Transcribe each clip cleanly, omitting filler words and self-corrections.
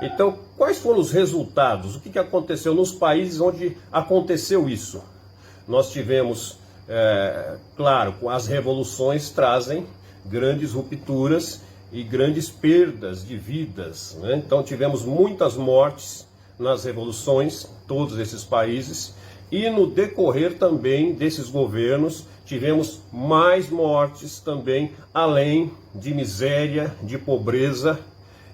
Então, quais foram os resultados? O que aconteceu nos países onde aconteceu isso? Nós tivemos, claro, as revoluções trazem grandes rupturas e grandes perdas de vidas, né? Então tivemos muitas mortes nas revoluções, todos esses países, e no decorrer também desses governos tivemos mais mortes também, além de miséria, de pobreza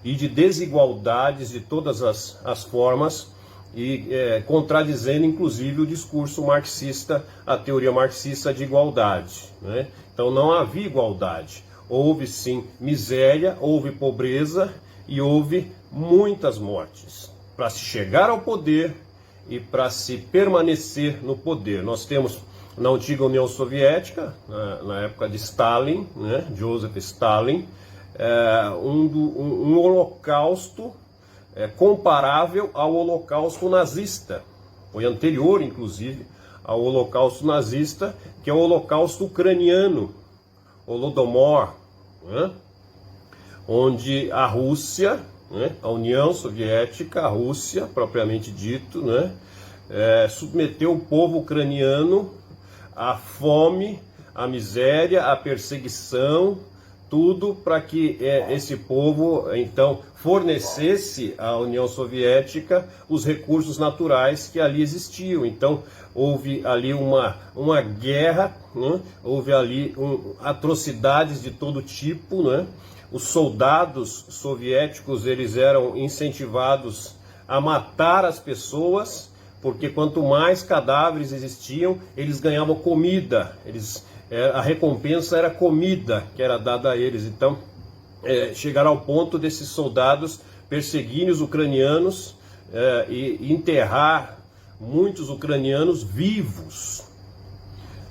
e de desigualdades de todas as formas, e contradizendo inclusive o discurso marxista, a teoria marxista de igualdade, né? Então não havia igualdade, houve sim miséria, houve pobreza e houve muitas mortes para se chegar ao poder e para se permanecer no poder. Nós temos na antiga União Soviética, na época de Stalin, né, Joseph Stalin, um holocausto comparável ao holocausto nazista. Foi anterior, inclusive, ao holocausto nazista, que é o holocausto ucraniano, Holodomor, né, onde a Rússia, né, a União Soviética, a Rússia, propriamente dito, né, submeteu o povo ucraniano à fome, à miséria, à perseguição, tudo para que esse povo, então, fornecesse à União Soviética os recursos naturais que ali existiam. Então, houve ali uma guerra, né? Houve ali atrocidades de todo tipo, né? Os soldados soviéticos, eles eram incentivados a matar as pessoas, porque quanto mais cadáveres existiam, eles ganhavam comida, a recompensa era comida que era dada a eles. Então, chegaram ao ponto desses soldados perseguirem os ucranianos e enterrar muitos ucranianos vivos.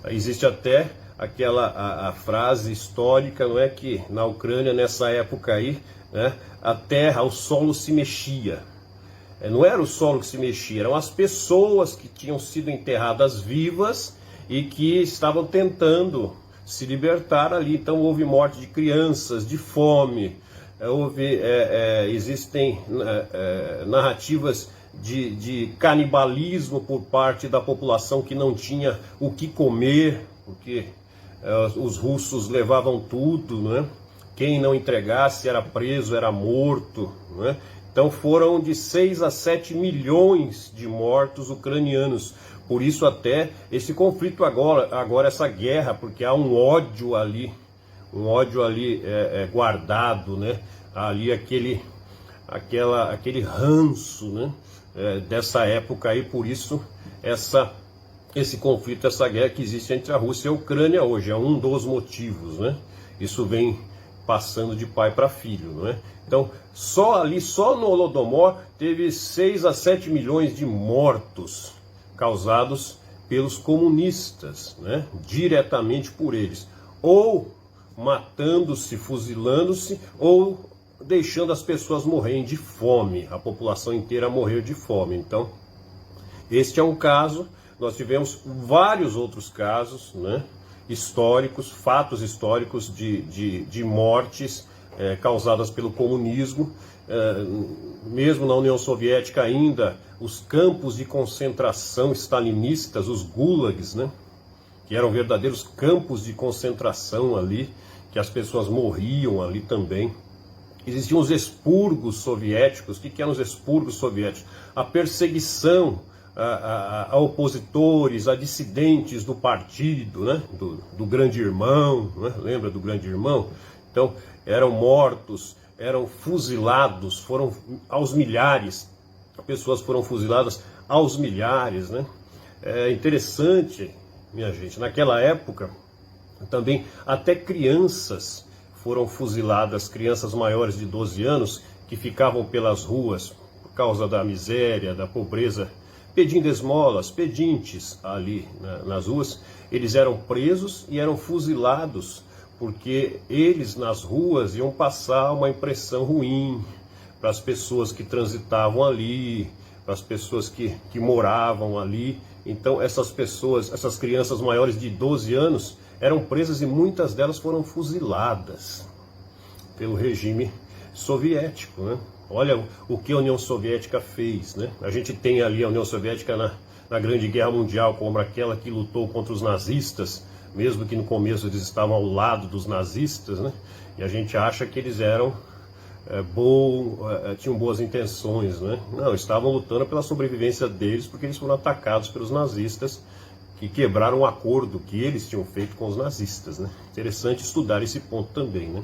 Existe até a frase histórica, não é, que na Ucrânia, nessa época aí, né, a terra, o solo se mexia. Não era o solo que se mexia, eram as pessoas que tinham sido enterradas vivas e que estavam tentando se libertar ali. Então houve morte de crianças, de fome, existem narrativas de canibalismo por parte da população que não tinha o que comer, porque os russos levavam tudo, né? Quem não entregasse era preso, era morto, né? Então foram de 6 a 7 milhões de mortos ucranianos. Por isso até esse conflito agora essa guerra, porque há um ódio ali guardado, né? Ali aquele ranço, né? Dessa época aí, por isso esse conflito, essa guerra que existe entre a Rússia e a Ucrânia hoje, é um dos motivos, né? Isso vem passando de pai para filho, não é? Então, só no Holodomor, teve 6 a 7 milhões de mortos causados pelos comunistas, né? Diretamente por eles, ou matando-se, fuzilando-se, ou deixando as pessoas morrerem de fome, a população inteira morreu de fome. Então, este é um caso. Nós tivemos vários outros casos, né, históricos, fatos históricos de mortes causadas pelo comunismo. Mesmo na União Soviética ainda, os campos de concentração stalinistas, os gulags, né, que eram verdadeiros campos de concentração ali, que as pessoas morriam ali também. Existiam os expurgos soviéticos. O que eram os expurgos soviéticos? A perseguição a opositores, a dissidentes do partido, né? do Grande Irmão, né? Lembra do Grande Irmão? Então, eram mortos, eram fuzilados, foram aos milhares, pessoas foram fuziladas aos milhares, né? É interessante, minha gente, naquela época, também até crianças foram fuziladas, crianças maiores de 12 anos, que ficavam pelas ruas por causa da miséria, da pobreza, pedindo esmolas, pedintes ali nas ruas. Eles eram presos e eram fuzilados, porque eles nas ruas iam passar uma impressão ruim para as pessoas que transitavam ali, para as pessoas que moravam ali. Então essas pessoas, essas crianças maiores de 12 anos eram presas e muitas delas foram fuziladas pelo regime soviético, né? Olha o que a União Soviética fez, né? A gente tem ali a União Soviética na Grande Guerra Mundial como aquela que lutou contra os nazistas, mesmo que no começo eles estavam ao lado dos nazistas, né? E a gente acha que eles eram tinham boas intenções, né? Não, estavam lutando pela sobrevivência deles porque eles foram atacados pelos nazistas, que quebraram o acordo que eles tinham feito com os nazistas, né? Interessante estudar esse ponto também, né?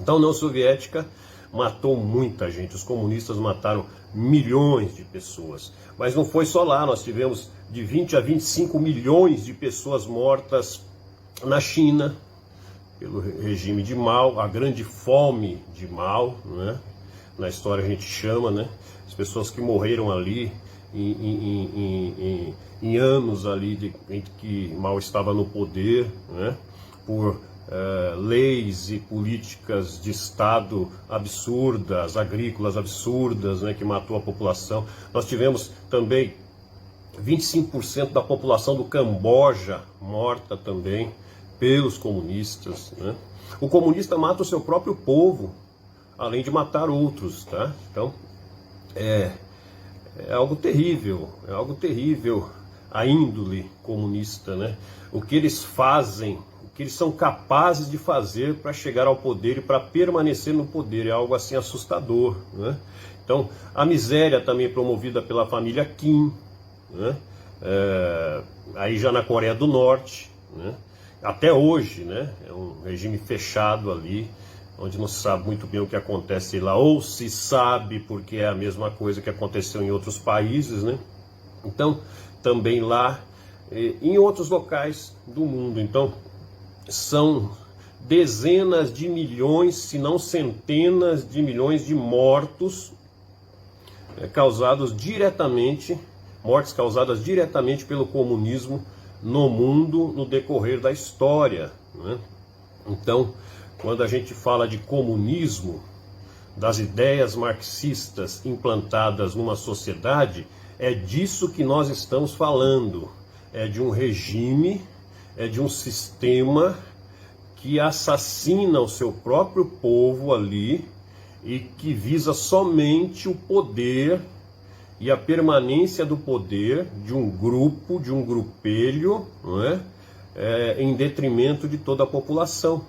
Então a União Soviética matou muita gente, os comunistas mataram milhões de pessoas, mas não foi só lá, nós tivemos de 20 a 25 milhões de pessoas mortas na China, pelo regime de Mao, a grande fome de Mao, né? Na história a gente chama, né? As pessoas que morreram ali em anos ali em que Mao estava no poder, né? Por leis e políticas de Estado absurdas, agrícolas absurdas, né? Que matou a população. Nós tivemos também 25% da população do Camboja morta também pelos comunistas, né? O comunista mata o seu próprio povo, além de matar outros, tá? Então, é algo terrível a índole comunista, né? O que eles fazem, o que eles são capazes de fazer para chegar ao poder e para permanecer no poder, é algo assim assustador, né? Então, a miséria também é promovida pela família Kim, né? Aí já na Coreia do Norte, né? Até hoje, né? É um regime fechado ali, onde não se sabe muito bem o que acontece lá, ou se sabe porque é a mesma coisa que aconteceu em outros países, né? Então, também lá, em outros locais do mundo. Então, são dezenas de milhões, se não centenas de milhões de mortos mortes causadas diretamente pelo comunismo no mundo no decorrer da história, né? Então, quando a gente fala de comunismo, das ideias marxistas implantadas numa sociedade, é disso que nós estamos falando. É de um regime, é de um sistema que assassina o seu próprio povo ali e que visa somente o poder e a permanência do poder de um grupo, de um grupelho, não é? Em detrimento de toda a população.